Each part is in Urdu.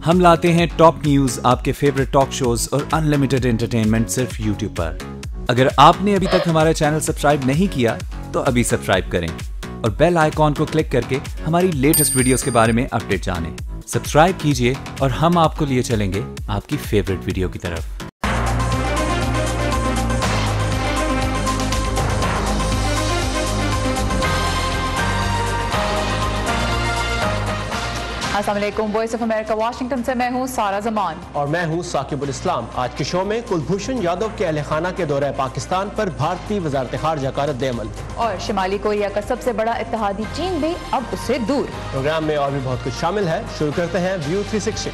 ہم لاتے ہیں ٹاپ نیوز، آپ کے فیوریٹ ٹاک شوز اور انلمیٹڈ انٹرٹینمنٹ صرف یوٹیوب پر۔ اگر آپ نے ابھی تک ہمارا چینل سبسکرائب نہیں کیا تو ابھی سبسکرائب کریں اور بیل آئیکن کو کلک کر کے ہماری لیٹسٹ ویڈیوز کے بارے میں اپڈیٹ جانیں۔ سبسکرائب کیجئے اور ہم آپ کو لیے چلیں گے آپ کی فیوریٹ ویڈیو کی طرف۔ السلام علیکم، وائس آف امریکہ واشنگٹن سے میں ہوں سارہ زمان اور میں ہوں ثاقب الاسلام۔ آج کے شو میں کلبھوشن یادو کے اہل خانہ کے دورہ پاکستان پر بھارتی وزارت خارجہ کا رد عمل، اور شمالی کوریا کا سب سے بڑا اتحادی چین بھی اب اس سے دور۔ پروگرام میں اور بھی بہت کچھ شامل ہے۔ شروع کرتے ہیں ویو 360۔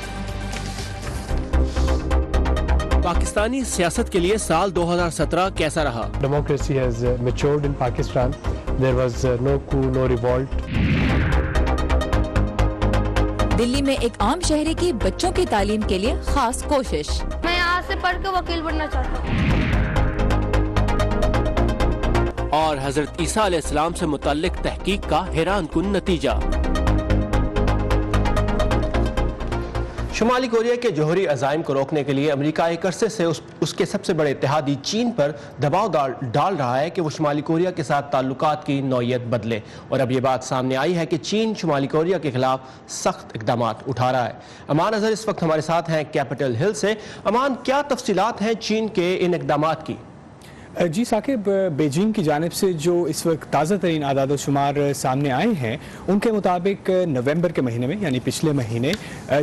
پاکستانی سیاست کے لیے سال 2017 کیسا رہا؟ Democracy has matured in Pakistan. There was no coup, no revolt. دلی میں ایک عام شہری کی بچوں کی تعلیم کے لیے خاص کوشش۔ میں یہاں سے پڑھ کے وکیل بننا چاہتا ہوں۔ اور حضرت عیسیٰ علیہ السلام سے متعلق تحقیق کا حیران کن نتیجہ۔ شمالی کوریا کے جوہری عزائم کو روکنے کے لیے امریکہ ایک عرصے سے اس کے سب سے بڑے اتحادی چین پر دباؤ ڈال رہا ہے کہ وہ شمالی کوریا کے ساتھ تعلقات کی نوعیت بدلے، اور اب یہ بات سامنے آئی ہے کہ چین شمالی کوریا کے خلاف سخت اقدامات اٹھا رہا ہے۔ امان اظہر اس وقت ہمارے ساتھ ہیں کیپٹل ہل سے۔ امان، کیا تفصیلات ہیں چین کے ان اقدامات کی؟ جی ثاقب، بیجنگ کی جانب سے جو اس وقت تازہ ترین اعداد و شمار سامنے آئے ہیں ان کے مطابق نومبر کے مہینے میں یعنی پچھلے مہینے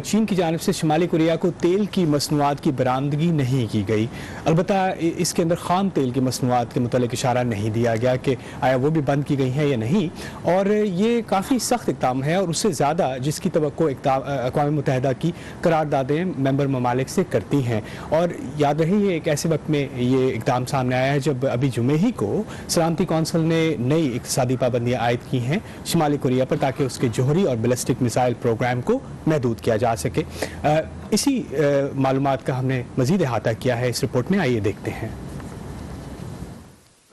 چین کی جانب سے شمالی کوریا کو تیل کی مصنوعات کی برآمدگی نہیں کی گئی۔ البتہ اس کے اندر خام تیل کی مصنوعات کے متعلق اشارہ نہیں دیا گیا کہ آیا وہ بھی بند کی گئی ہیں یا نہیں، اور یہ کافی سخت اقدام ہے اور اس سے زیادہ جس کی توقع اقوام متحدہ کی قراردادیں ممبر ممالک سے کرتی ہیں۔ اور یاد رہے یہ ایک ایسے وقت میں یہ اقدام سامنے آیا ہے جب ابھی جمعے ہی کو سلامتی کونسل نے نئی اقتصادی پابندیاں عائد کی ہیں شمالی کوریا پر تاکہ اس کے جوہری اور بیلسٹک میزائل پروگرام کو محدود کیا جا سکے۔ اسی معلومات کا ہم نے مزید احاطہ کیا ہے اس رپورٹ میں، آئیے دیکھتے ہیں۔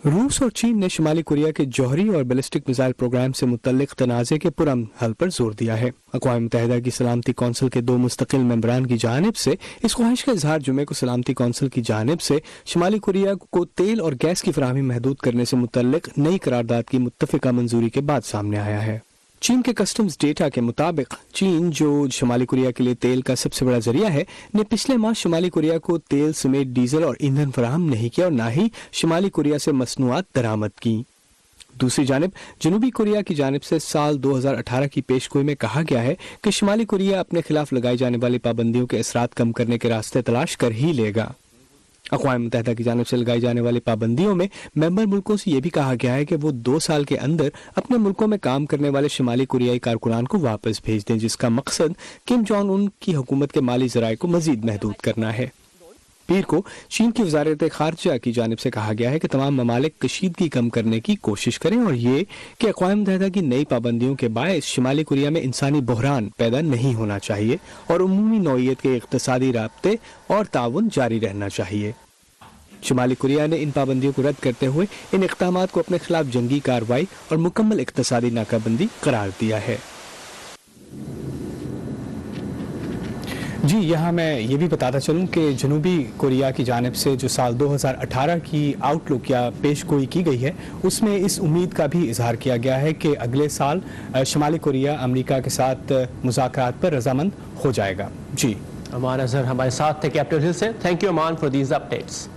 روس اور چین نے شمالی کوریا کے جوہری اور بیلسٹک میزائل پروگرام سے متعلق تنازع کے پرامن حل پر زور دیا ہے۔ اقوام متحدہ کی سلامتی کونسل کے 2 مستقل ممبران کی جانب سے اس خواہش کا اظہار جمعے کو سلامتی کونسل کی جانب سے شمالی کوریا کو تیل اور گیس کی فراہمی محدود کرنے سے متعلق نئی قرارداد کی متفقہ منظوری کے بعد سامنے آیا ہے۔ چین کے کسٹمز ڈیٹا کے مطابق چین جو شمالی کوریا کے لیے تیل کا سب سے بڑا ذریعہ ہے نے پچھلے ماہ شمالی کوریا کو تیل سمیت ڈیزل اور ایندھن فراہم نہیں کیا اور نہ ہی شمالی کوریا سے مصنوعات درآمد کی۔ دوسری جانب جنوبی کوریا کی جانب سے سال 2018 کی پیش گوئی میں کہا گیا ہے کہ شمالی کوریا اپنے خلاف لگائی جانے والی پابندیوں کے اثرات کم کرنے کے راستے تلاش کر ہی لے گا۔ اقوام متحدہ کی جانب سے لگائی جانے والی پابندیوں میں ممبر ملکوں سے یہ بھی کہا گیا ہے کہ وہ 2 سال کے اندر اپنے ملکوں میں کام کرنے والے شمالی کوریائی کارکنان کو واپس بھیج دیں، جس کا مقصد کم جونگ ان کی حکومت کے مالی ذرائع کو مزید محدود کرنا ہے۔ پیر کو چین کی وزارت خارجہ کی جانب سے کہا گیا ہے کہ تمام ممالک کشیدگی کم کرنے کی کوشش کریں اور یہ کہ اقوام متحدہ کی نئی پابندیوں کے باعث شمالی کوریا میں انسانی بحران پیدا نہیں ہونا چاہیے اور عمومی نوعیت کے اقتصادی رابطے اور تعاون جاری رہنا چاہیے۔ شمالی کوریا نے ان پابندیوں کو رد کرتے ہوئے ان اقدامات کو اپنے خلاف جنگی کارروائی اور مکمل اقتصادی ناکہ بندی قرار دیا ہے۔ جی یہاں میں یہ بھی بتاتا چلوں کہ جنوبی کوریا کی جانب سے جو سال 2018 کی آؤٹ لک یا پیش گوئی کی گئی ہے اس میں اس امید کا بھی اظہار کیا گیا ہے کہ اگلے سال شمالی کوریا امریکہ کے ساتھ مذاکرات پر رضامند ہو جائے گا۔ جی امان اظہر ہمارے ساتھ تھے کیپٹل ہل سے۔ تھینک یو امان فار دیز اپڈیٹس۔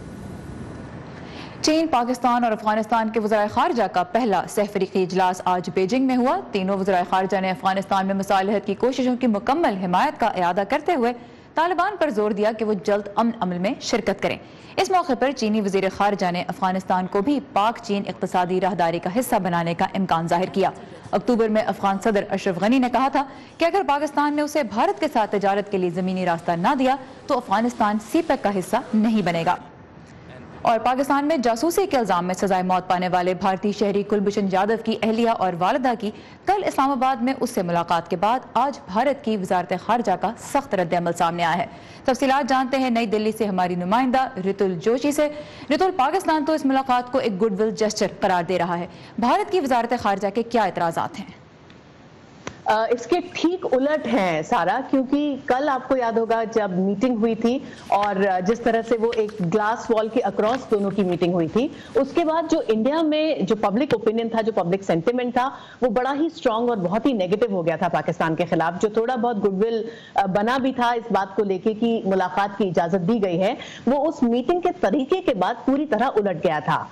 چین، پاکستان اور افغانستان کے وزرائے خارجہ کا پہلا سہ فریقی اجلاس آج بیجنگ میں ہوا۔ تینوں وزرائے خارجہ نے افغانستان میں مصالحت کی کوششوں کی مکمل حمایت کا اعادہ کرتے ہوئے طالبان پر زور دیا کہ وہ جلد امن عمل میں شرکت کریں۔ اس موقع پر چینی وزیر خارجہ نے افغانستان کو بھی پاک چین اقتصادی راہداری کا حصہ بنانے کا امکان ظاہر کیا۔ اکتوبر میں افغان صدر اشرف غنی نے کہا تھا کہ اگر پاکستان نے اسے بھارت کے ساتھ تجارت کے لیے زمینی راستہ نہ دیا تو افغانستان سی پیک کا حصہ نہیں بنے گا۔ اور پاکستان میں جاسوسی کے الزام میں سزائے موت پانے والے بھارتی شہری کلبھوشن یادو کی اہلیہ اور والدہ کی کل اسلام آباد میں اس سے ملاقات کے بعد آج بھارت کی وزارت خارجہ کا سخت رد عمل سامنے آیا ہے۔ تفصیلات جانتے ہیں نئی دلی سے ہماری نمائندہ رتل جوشی سے۔ رتل، پاکستان تو اس ملاقات کو ایک گڈ ول جسچر قرار دے رہا ہے، بھارت کی وزارت خارجہ کے کیا اعتراضات ہیں؟ اس کے ٹھیک الٹ ہیں سارا، کیونکہ کل آپ کو یاد ہوگا جب میٹنگ ہوئی تھی اور جس طرح سے وہ ایک گلاس وال کے اکراس دونوں کی میٹنگ ہوئی تھی، اس کے بعد جو انڈیا میں جو پبلک اوپینین تھا، جو پبلک سینٹیمنٹ تھا، وہ بڑا ہی اسٹرانگ اور بہت ہی نیگیٹو ہو گیا تھا پاکستان کے خلاف. جو تھوڑا بہت گڈ ول بنا بھی تھا اس بات کو لے کے کہ ملاقات کی اجازت دی گئی ہے، وہ اس میٹنگ کے طریقے کے بعد پوری طرح الٹ گیا تھا.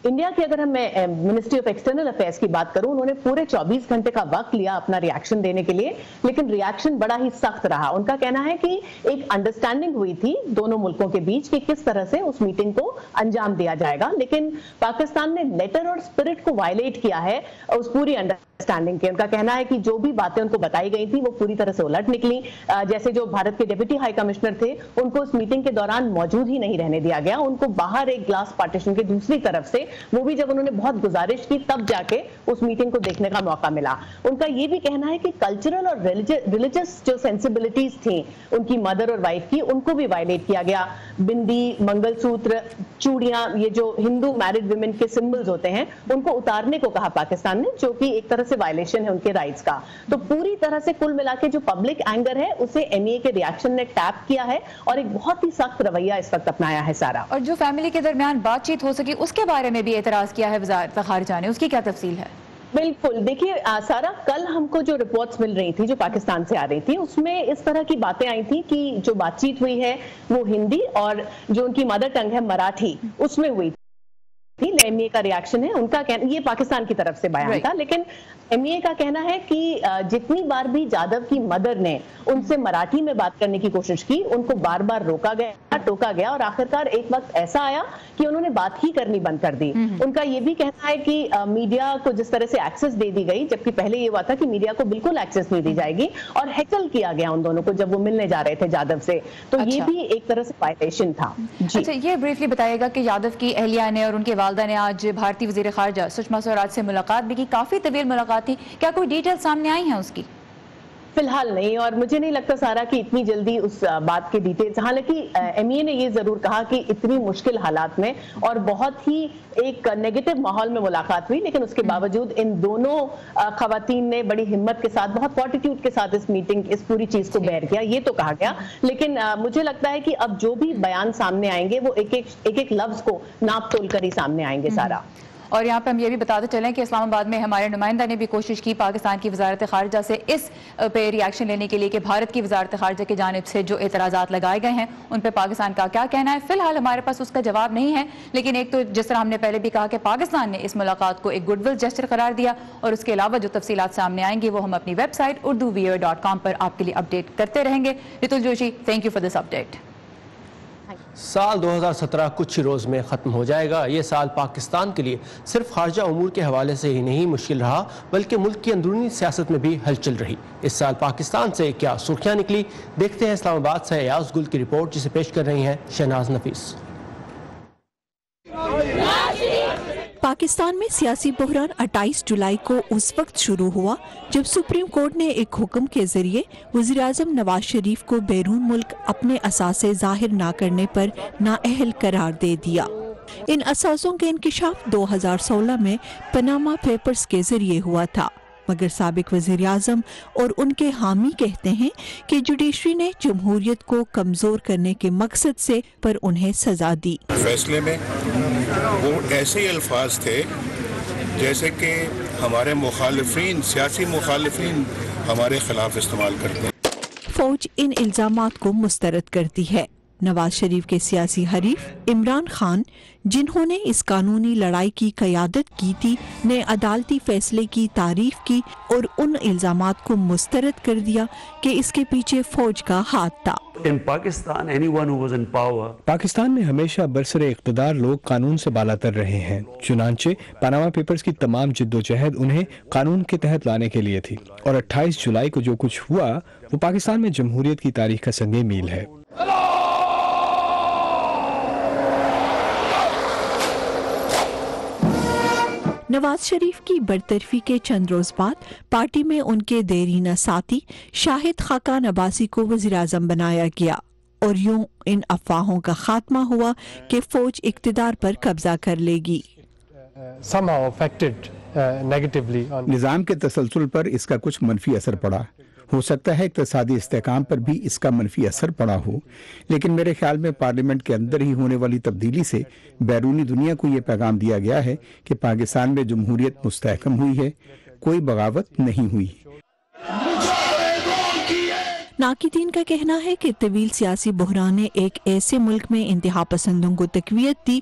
انڈیا کی اگر میں منسٹری آف ایکسٹرنل افیئرس کی بات کروں، انہوں نے پورے 24 گھنٹے کا وقت لیا اپنا ریاکشن دینے کے لیے، لیکن ریاکشن بڑا ہی سخت رہا. ان کا کہنا ہے کہ ایک انڈرسٹینڈنگ ہوئی تھی دونوں ملکوں کے بیچ کہ کس طرح سے اس میٹنگ کو انجام دیا جائے گا، لیکن پاکستان نے لیٹر اور اسپرٹ کو وائلیٹ کیا ہے اس پوری انڈرسٹینڈنگ کے. ان کا کہنا ہے کہ جو بھی باتیں ان کو بتائی گئی تھیں وہ پوری طرح سے الٹ نکلی. جیسے جو بھارت کے ڈپٹی ہائی کمشنر تھے، ان کو اس میٹنگ کے دوران موجود ہی نہیں رہنے دیا گیا، ان کو باہر ایک گلاس پارٹیشن کے دوسری طرف سے، وہ بھی جب انہوں نے بہت گزارش کی تب جا کے اس میٹنگ کو دیکھنے کا موقع ملا. ان کا یہ بھی کہنا ہے کہ کلچرل اور ریلیجس جو سینسیبلٹیز تھیں ان کی مدر اور وائف کی، ان کو بھی وائلیٹ کیا گیا. بندی، منگل سوتر، چوڑیاں، یہ جو ہندو میرڈ ویمن کے سمبلز ہوتے ہیں، ان کو اتارنے کو کہا پاکستان نے، جو کہ ایک طرح سے وائلیشن ہے ان کے رائٹس کا. تو پوری طرح سے کل ملا کے جو پبلک اینگر ہے اسے ایم ای اے کے ریاکشن نے ٹیپ کیا ہے اور ایک بہت ہی سخت رویہ اس وقت اپنایا ہے سارا. اور جو فیملی کے درمیان بات چیت ہو سکی اس کے بارے میں بھی اعتراض کیا ہے وزارت خارجہ نے، اس کی کیا تفصیل ہے؟ بالکل، دیکھیے سارا، کل ہم کو جو رپورٹس مل رہی تھی جو پاکستان سے آ رہی تھی، اس میں اس طرح کی باتیں آئی تھی کہ جو بات چیت ہوئی ہے وہ ہندی اور جو ان کی مدر ٹنگ ہے مراٹھی، اس میں ہوئی تھی. ایم ای اے کا ریاکشن ہے، ان کا کہنا، یہ پاکستان کی طرف سے بیان تھا، لیکن ایم ای اے کا کہنا ہے کہ جتنی بار بھی جادو کی مدر نے ان سے مراٹھی میں بات کرنے کی کوشش کی، ان کو بار بار روکا گیا، ٹوکا گیا، اور آخرکار ایک وقت ایسا آیا کہ انہوں نے بات ہی کرنی بند کر دی. ان کا یہ بھی کہنا ہے کہ میڈیا کو جس طرح سے ایکسس دے دی گئی، جبکہ پہلے یہ ہوا تھا کہ میڈیا کو بالکل ایکسس نہیں دی جائے گی، اور ہیکل کیا گیا ان دونوں کو جب وہ ملنے جا رہے تھے جادو سے. تو یہ بھی ایک طرح سے وائلیشن تھا. اچھا، یہ بریفلی بتائیے گا کہ یادو کی اہلیہ نے اور ان کے والدہ نے آج بھارتی وزیر خارجہ سشما سوراج سے ملاقات بھی کی، کافی طویل ملاقات تھی. کیا کوئی ڈیٹیل سامنے آئی ہیں اس کی؟ فی الحال نہیں، اور مجھے نہیں لگتا سارا کہ اتنی جلدی اس بات کے ڈیٹیلز، حالانکہ ایم ای اے نے یہ ضرور کہا کہ اتنی مشکل حالات میں اور بہت ہی ایک نیگیٹو ماحول میں ملاقات ہوئی، لیکن اس کے باوجود ان دونوں خواتین نے بڑی ہمت کے ساتھ، بہت فورٹیٹیوڈ کے ساتھ اس پوری چیز کو بیئر کیا، یہ تو کہا گیا. لیکن مجھے لگتا ہے کہ اب جو بھی بیان سامنے آئیں گے وہ ایک لفظ کو ناپ تول کر ہی سامنے آئیں گے سارا. اور یہاں پہ ہم یہ بھی بتاتے چلیں کہ اسلام آباد میں ہمارے نمائندہ نے بھی کوشش کی پاکستان کی وزارت خارجہ سے اس پہ ریاکشن لینے کے لیے کہ بھارت کی وزارت خارجہ کی جانب سے جو اعتراضات لگائے گئے ہیں ان پہ پاکستان کا کیا کہنا ہے. فی الحال ہمارے پاس اس کا جواب نہیں ہے، لیکن ایک تو جس طرح ہم نے پہلے بھی کہا کہ پاکستان نے اس ملاقات کو ایک گڈ ول جسچر قرار دیا، اور اس کے علاوہ جو تفصیلات سامنے آئیں گی وہ ہم اپنی ویب سائٹ urduvoa.com پر آپ کے لیے اپڈیٹ کرتے رہیں گے. Ratul Joshi, thank you for this update. سال 2017 کچھ ہی روز میں ختم ہو جائے گا. یہ سال پاکستان کے لیے صرف خارجہ امور کے حوالے سے ہی نہیں مشکل رہا، بلکہ ملک کی اندرونی سیاست میں بھی ہلچل رہی. اس سال پاکستان سے کیا سرخیاں نکلی، دیکھتے ہیں اسلام آباد سے ایاز گل کی رپورٹ، جسے پیش کر رہی ہیں شہناز نفیس. پاکستان میں سیاسی بحران 28 جولائی کو اس وقت شروع ہوا جب سپریم کورٹ نے ایک حکم کے ذریعے وزیراعظم نواز شریف کو بیرون ملک اپنے اثاثے ظاہر نہ کرنے پر نااہل قرار دے دیا. ان اثاثوں کے انکشاف 2016 میں پاناما پیپرز کے ذریعے ہوا تھا، مگر سابق وزیر اعظم اور ان کے حامی کہتے ہیں کہ جوڈیشری نے جمہوریت کو کمزور کرنے کے مقصد سے پر انہیں سزا دی. فیصلے میں وہ ایسے الفاظ تھے جیسے کہ ہمارے مخالفین، سیاسی مخالفین ہمارے خلاف استعمال کرتے ہیں. فوج ان الزامات کو مسترد کرتی ہے. نواز شریف کے سیاسی حریف عمران خان، جنہوں نے اس قانونی لڑائی کی قیادت کی تھی، نے عدالتی فیصلے کی تعریف کی اور ان الزامات کو مسترد کر دیا کہ اس کے پیچھے فوج کا ہاتھ تھا. پاکستان میں ہمیشہ برسر اقتدار لوگ قانون سے بالاتر رہے ہیں، چنانچہ پاناما پیپرز کی تمام جد و جہد انہیں قانون کے تحت لانے کے لیے تھی، اور 28 جولائی کو جو کچھ ہوا وہ پاکستان میں جمہوریت کی تاریخ کا سنگ میل ہے. نواز شریف کی برطرفی کے چند روز بعد پارٹی میں ان کے دیرینہ ساتھی شاہد خاقان عباسی کو وزیراعظم بنایا گیا، اور یوں ان افواہوں کا خاتمہ ہوا کہ فوج اقتدار پر قبضہ کر لے گی. somehow affected negatively on نظام کے تسلسل پر اس کا کچھ منفی اثر پڑا. ہو سکتا ہے اقتصادی استحکام پر بھی اس کا منفی اثر پڑا ہو، لیکن میرے خیال میں پارلیمنٹ کے اندر ہی ہونے والی تبدیلی سے بیرونی دنیا کو یہ پیغام دیا گیا ہے کہ پاکستان میں جمہوریت مستحکم ہوئی ہے، کوئی بغاوت نہیں ہوئی. ناقدین کا کہنا ہے کہ طویل سیاسی بحران نے ایک ایسے ملک میں انتہا پسندوں کو تقویت دی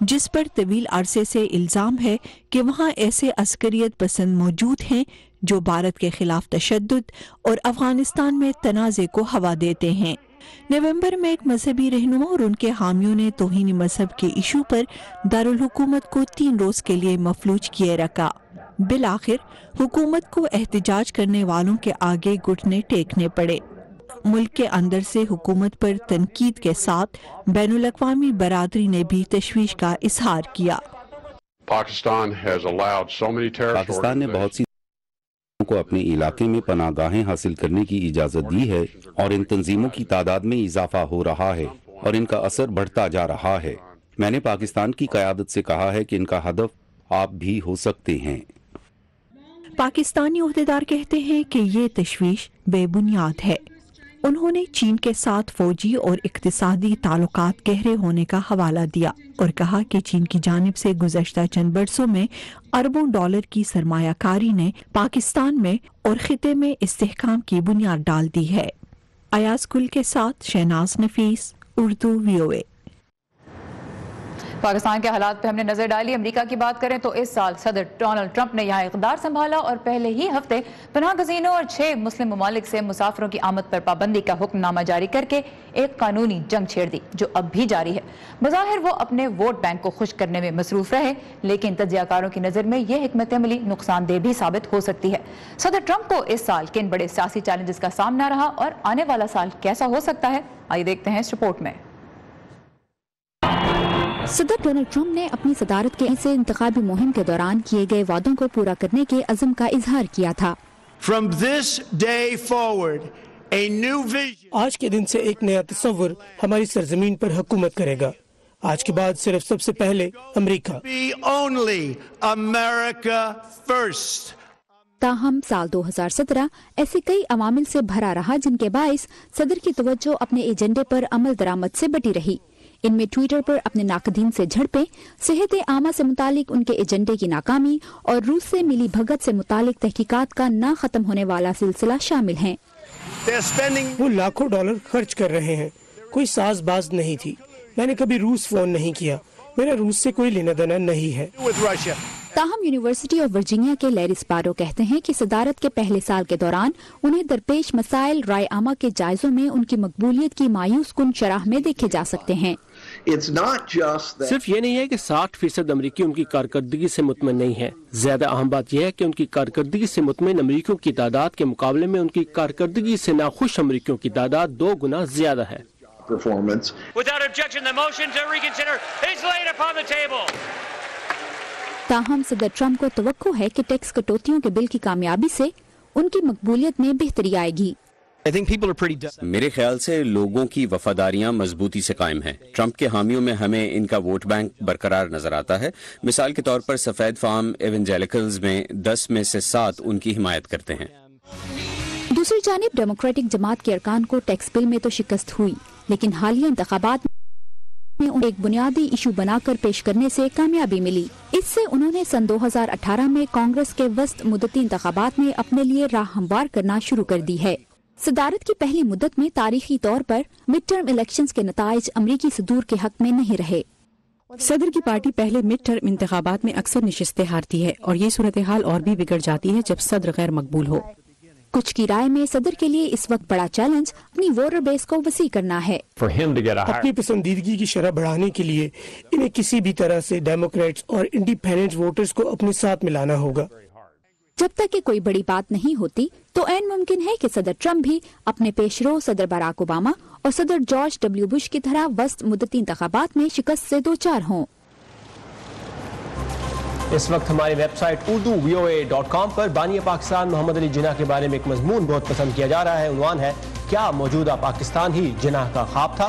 جس پر طویل عرصے سے الزام ہے کہ وہاں ایسے عسکریت پسند موجود ہیں جو بھارت کے خلاف تشدد اور افغانستان میں تنازع کو ہوا دیتے ہیں. نومبر میں ایک مذہبی رہنما اور ان کے حامیوں نے توہین مذہب کے ایشو پر دارالحکومت کو 3 روز کے لیے مفلوج کیے رکھا. بالآخر حکومت کو احتجاج کرنے والوں کے آگے گھٹنے ٹیکنے پڑے. ملک کے اندر سے حکومت پر تنقید کے ساتھ بین الاقوامی برادری نے بھی تشویش کا اظہار کیا. پاکستان نے بہت سی کو اپنے علاقے میں پناہ گاہیں حاصل کرنے کی اجازت دی ہے اور ان تنظیموں کی تعداد میں اضافہ ہو رہا ہے اور ان کا اثر بڑھتا جا رہا ہے. میں نے پاکستان کی قیادت سے کہا ہے کہ ان کا ہدف آپ بھی ہو سکتے ہیں. پاکستانی عہدیدار کہتے ہیں کہ یہ تشویش بے بنیاد ہے. انہوں نے چین کے ساتھ فوجی اور اقتصادی تعلقات گہرے ہونے کا حوالہ دیا اور کہا کہ چین کی جانب سے گزشتہ چند برسوں میں اربوں ڈالر کی سرمایہ کاری نے پاکستان میں اور خطے میں استحکام کی بنیاد ڈال دی ہے. ایاز گل کے ساتھ شہناز نفیس، اردو VOA. پاکستان کے حالات پہ ہم نے نظر ڈالی. امریکہ کی بات کریں تو اس سال صدر ڈونلڈ ٹرمپ نے یہاں اقتدار سنبھالا اور پہلے ہی ہفتے پناہ گزینوں اور 6 مسلم ممالک سے مسافروں کی آمد پر پابندی کا حکم نامہ جاری کر کے ایک قانونی جنگ چھیڑ دی جو اب بھی جاری ہے. بظاہر وہ اپنے ووٹ بینک کو خوش کرنے میں مصروف رہے، لیکن تجزیہ کاروں کی نظر میں یہ حکمت عملی نقصان دہ بھی ثابت ہو سکتی ہے. صدر ٹرمپ کو اس سال کن بڑے سیاسی چیلنجز کا سامنا رہا اور آنے والا سال کیسا ہو سکتا ہے، آئیے دیکھتے ہیں اس رپورٹ میں. صدر ڈونلڈ ٹرمپ نے اپنی صدارت کے سے انتخابی مہم کے دوران کیے گئے وعدوں کو پورا کرنے کے عزم کا اظہار کیا تھا. آج کے دن سے ایک نیا تصور ہماری سرزمین پر حکومت کرے گا. آج کے بعد صرف سب سے پہلے امریکہ. تاہم سال 2017 ایسے کئی عوامل سے بھرا رہا جن کے باعث صدر کی توجہ اپنے ایجنڈے پر عمل درآمد سے بٹی رہی. ان میں ٹویٹر پر اپنے ناقدین سے جھڑپیں، صحت عامہ سے متعلق ان کے ایجنڈے کی ناکامی اور روس سے ملی بھگت سے متعلق تحقیقات کا نہ ختم ہونے والا سلسلہ شامل ہیں. وہ لاکھوں ڈالر خرچ کر رہے ہیں. کوئی ساز باز نہیں تھی. میں نے کبھی روس فون نہیں کیا. میرا روس سے کوئی لینا دینا نہیں ہے. تاہم یونیورسٹی آف ورجینیا کے لیری سپارو کہتے ہیں کہ صدارت کے پہلے سال کے دوران انہیں درپیش مسائل رائے عامہ کے جائزوں میں ان کی مقبولیت کی مایوس کن شرح میں دیکھے جا سکتے ہیں. صرف یہ نہیں ہے کہ 60% امریکی ان کی کارکردگی سے مطمئن نہیں ہیں. زیادہ اہم بات یہ ہے کہ ان کی کارکردگی سے مطمئن امریکیوں کی تعداد کے مقابلے میں ان کی کارکردگی سے ناخوش امریکیوں کی تعداد 2 گنا زیادہ ہے. تاہم صدر ٹرمپ کو توقع ہے کہ ٹیکس کٹوتیوں کے بل کی کامیابی سے ان کی مقبولیت میں بہتری آئے گی. میرے خیال سے لوگوں کی وفاداریاں مضبوطی سے قائم ہیں. ٹرمپ کے حامیوں میں ہمیں ان کا ووٹ بینک برقرار نظر آتا ہے. مثال کے طور پر سفید فام ایونجیلیکلز میں 10 میں سے 7 ان کی حمایت کرتے ہیں. دوسری جانب ڈیموکریٹک جماعت کے ارکان کو ٹیکس بل میں تو شکست ہوئی، لیکن حالیہ انتخابات میں ایک بنیادی ایشو بنا کر پیش کرنے سے کامیابی ملی. اس سے انہوں نے سن 2018 میں کانگریس کے وسط مدتی انتخابات میں اپنے لیے راہ ہموار کرنا شروع کر دی ہے. صدارت کی پہلی مدت میں تاریخی طور پر مڈ ٹرم الیکشنز کے نتائج امریکی صدور کے حق میں نہیں رہے. صدر کی پارٹی پہلے مڈ ٹرم انتخابات میں اکثر نشستیں ہارتی ہے اور یہ صورتحال اور بھی بگڑ جاتی ہے جب صدر غیر مقبول ہو. کچھ کی رائے میں صدر کے لیے اس وقت بڑا چیلنج اپنی ووٹر بیس کو وسیع کرنا ہے. اپنی پسندیدگی کی شرح بڑھانے کے لیے انہیں کسی بھی طرح سے ڈیموکریٹس اور انڈیپینڈنٹ ووٹرز کو اپنے ساتھ ملانا ہوگا. جب تک کہ کوئی بڑی بات نہیں ہوتی تو عین ممکن ہے کہ صدر ٹرمپ بھی اپنے پیشرو صدر باراک اوباما اور صدر جارج ڈبلیو بش کی طرح وسط مدتی انتخابات میں شکست سے دوچار ہوں. اس وقت ہماری ویب سائٹ urduvoa.com پر بانی پاکستان محمد علی جناح کے بارے میں ایک مضمون بہت پسند کیا جا رہا ہے. عنوان ہے کیا موجودہ پاکستان ہی جناح کا خواب تھا.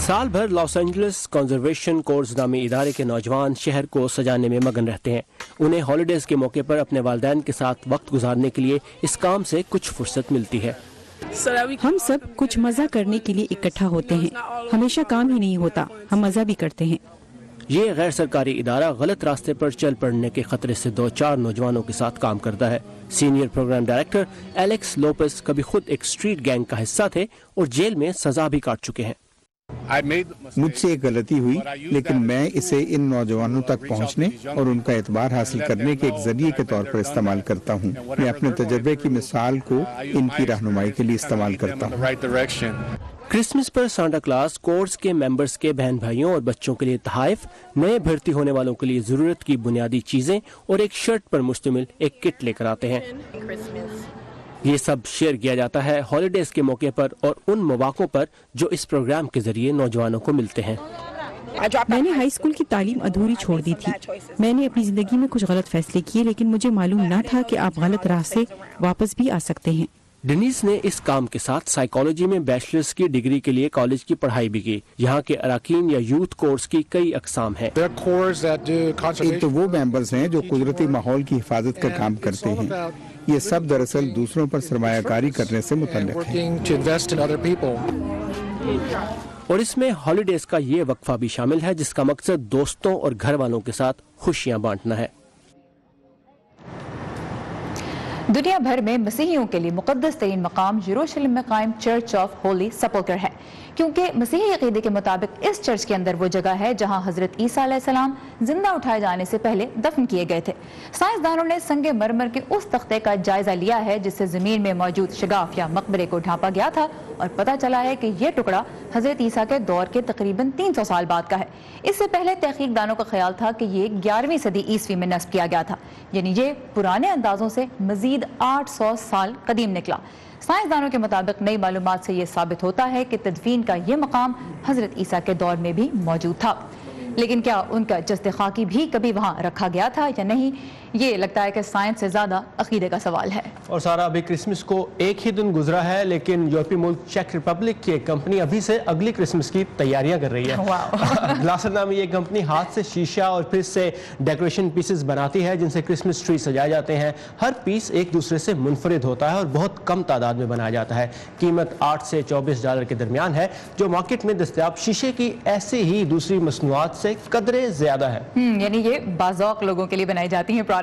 سال بھر لاس اینجلس کنزرویشن کورس نامی ادارے کے نوجوان شہر کو سجانے میں مگن رہتے ہیں. انہیں ہالیڈیز کے موقع پر اپنے والدین کے ساتھ وقت گزارنے کے لیے اس کام سے کچھ فرصت ملتی ہے. ہم سب کچھ مزہ کرنے کے لیے اکٹھا ہوتے ہیں. ہمیشہ کام ہی نہیں ہوتا, ہم مزہ بھی کرتے ہیں. یہ غیر سرکاری ادارہ غلط راستے پر چل پڑنے کے خطرے سے 2-4 نوجوانوں کے ساتھ کام کرتا ہے. Senior programme director Alex Lopes کبھی خود ایک اسٹریٹ گینگ کا حصہ تھے اور جیل میں سزا بھی کاٹ چکے ہیں. مجھ سے ایک غلطی ہوئی, لیکن میں اسے ان نوجوانوں تک پہنچنے اور ان کا اعتبار حاصل کرنے کے ایک ذریعے کے طور پر استعمال کرتا ہوں. میں اپنے تجربے کی مثال کو ان کی رہنمائی کے لیے استعمال کرتا ہوں. کرسمس پر سانتا کلاس کورس کے ممبرز کے بہن بھائیوں اور بچوں کے لیے تحائف, نئے بھرتی ہونے والوں کے لیے ضرورت کی بنیادی چیزیں اور ایک شرٹ پر مشتمل ایک کٹ لے کر آتے ہیں. یہ سب شیئر کیا جاتا ہے ہالیڈیز کے موقع پر اور ان مواقعوں پر جو اس پروگرام کے ذریعے نوجوانوں کو ملتے ہیں. میں نے ہائی اسکول کی تعلیم ادھوری چھوڑ دی تھی. میں نے اپنی زندگی میں کچھ غلط فیصلے کیے, لیکن مجھے معلوم نہ تھا کہ آپ غلط راہ سے واپس بھی آ سکتے ہیں. ڈینیس نے اس کام کے ساتھ سائیکالوجی میں بیچلرز کی ڈگری کے لیے کالج کی پڑھائی بھی کی. یہاں کے اراکین یا یوتھ کورس کی کئی اقسام ہیں. ایک تو وہ ممبرز ہیں جو قدرتی ماحول کی حفاظت کا کام کرتے ہیں. یہ سب دراصل دوسروں پر سرمایہ کاری کرنے سے متعلق ہے. اور اس میں ہالیڈیز کا یہ وقفہ بھی شامل ہے جس کا مقصد دوستوں اور گھر والوں کے ساتھ خوشیاں بانٹنا ہے. دنیا بھر میں مسیحیوں کے لیے مقدس ترین مقام یروشلم میں قائم چرچ آف ہولی سپلکر ہے, کیونکہ مسیحی عقیدے کے مطابق اس چرچ کے اندر وہ جگہ ہے جہاں حضرت عیسیٰ علیہ السلام زندہ اٹھائے جانے سے پہلے دفن کیے گئے تھے. سائنسدانوں نے سنگ مرمر کے اس تختے کا جائزہ لیا ہے جس سے زمین میں موجود شگاف یا مقبرے کو ڈھانپا گیا تھا, اور پتہ چلا ہے کہ یہ ٹکڑا حضرت عیسیٰ کے دور کے تقریباً 300 سال بعد کا ہے. اس سے پہلے تحقیق دانوں کا خیال تھا کہ یہ 11ویں صدی عیسوی میں نصب کیا گیا تھا, یعنی یہ پرانے اندازوں سے مزید 800 سال قدیم نکلا. سائنسدانوں کے مطابق نئی معلومات سے یہ ثابت ہوتا ہے کہ تدفین کا یہ مقام حضرت عیسیٰ کے دور میں بھی موجود تھا. لیکن کیا ان کا جسد خاکی بھی کبھی وہاں رکھا گیا تھا یا نہیں, یہ لگتا ہے کہ سائنس سے زیادہ عقیدے کا سوال ہے. اور سارا ابھی کرسمس کو ایک ہی دن گزرا ہے, لیکن یورپی ملک چیک ریپبلک کی ایک کمپنی ابھی سے اگلی کرسمس کی تیاریاں کر رہی ہے. گلاسر نامی یہ کمپنی ہاتھ سے شیشہ اور پھر سے ڈیکوریشن پیسز بناتی ہے جن سے کرسمس ٹری سجائے جاتے ہیں. ہر پیس ایک دوسرے سے منفرد ہوتا ہے اور بہت کم تعداد میں بنایا جاتا ہے. قیمت $8 سے $24 کے درمیان ہے, جو مارکیٹ میں دستیاب شیشے کی ایسے ہی دوسری مصنوعات سے قدرے زیادہ ہے. یعنی یہ بازوق لوگوں کے لیے بنائی جاتی ہیں پروڈکٹس.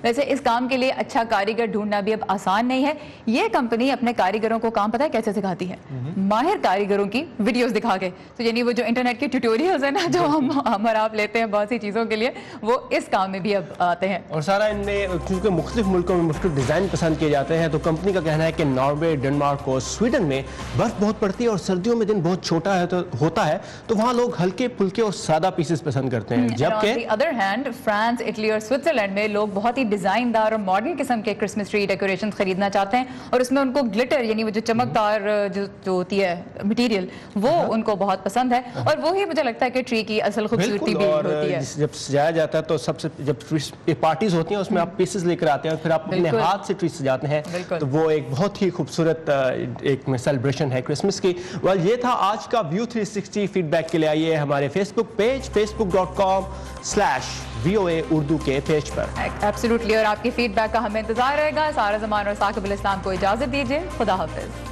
ویسے اس کام کے لیے اچھا کاریگر ڈھونڈنا بھی اب آسان نہیں ہے. یہ کمپنی اپنے کاریگروں کو کام پتہ ہے کیسے سکھاتی ہے, ماہر کاریگروں کی ویڈیوز دکھا کے. تو یعنی وہ جو انٹرنیٹ کے ٹیوٹوریلز ہیں نا جو ہم اور آپ لیتے ہیں بہت سی چیزوں کے لیے, وہ اس کام میں بھی اب آتے ہیں. اور سارا ان میں کیونکہ مختلف ملکوں میں مختلف ڈیزائن پسند کیے جاتے ہیں, تو کمپنی کا کہنا ہے کہ ناروے, ڈنمارک اور سویڈن میں برف بہت پڑتی ہے اور سردیوں میں دن بہت چھوٹا ہوتا ہے, تو وہاں لوگ ہلکے پھلکے اور سادہ پیسز پسند کرتے ہیں. جبکہ ادر ہینڈ فرانس, اٹلی اور سوئٹزرلینڈ میں لوگ بہت ہی ڈیزائن دار اور ماڈرن قسم کے کرسمس ٹری ڈیکوریشن خریدنا چاہتے ہیں, اور اس میں ان کو گلٹر یعنی وہ جو چمکدار جو ہوتی ہے مٹیریل وہ ان کو بہت پسند ہے, اور وہی مجھے لگتا ہے کہ ٹری کی اصل خوبصورتی بھی ہوتی ہے. جب سجایا جاتا ہے تو سب سے جب پارٹیز ہوتی ہیں اس میں آپ پیسز لے کر آتے ہیں اور پھر آپ اپنے ہاتھ سے ٹری سجاتے ہیں, تو وہ ایک بہت ہی خوبصورت ایک سیلیبریشن ہے کرسمس کی. یہ تھا آج کا ویو 360. فیڈ بیک کے لیے آئیے ہمارے فیس بک پیج facebook.com/VOA اردو کے پیج پر. ایبسلیوٹلی, اور آپ کی فیڈ بیک کا ہمیں انتظار رہے گا. سارا زمان اور ثاقب الاسلام کو اجازت دیجیے. خدا حافظ.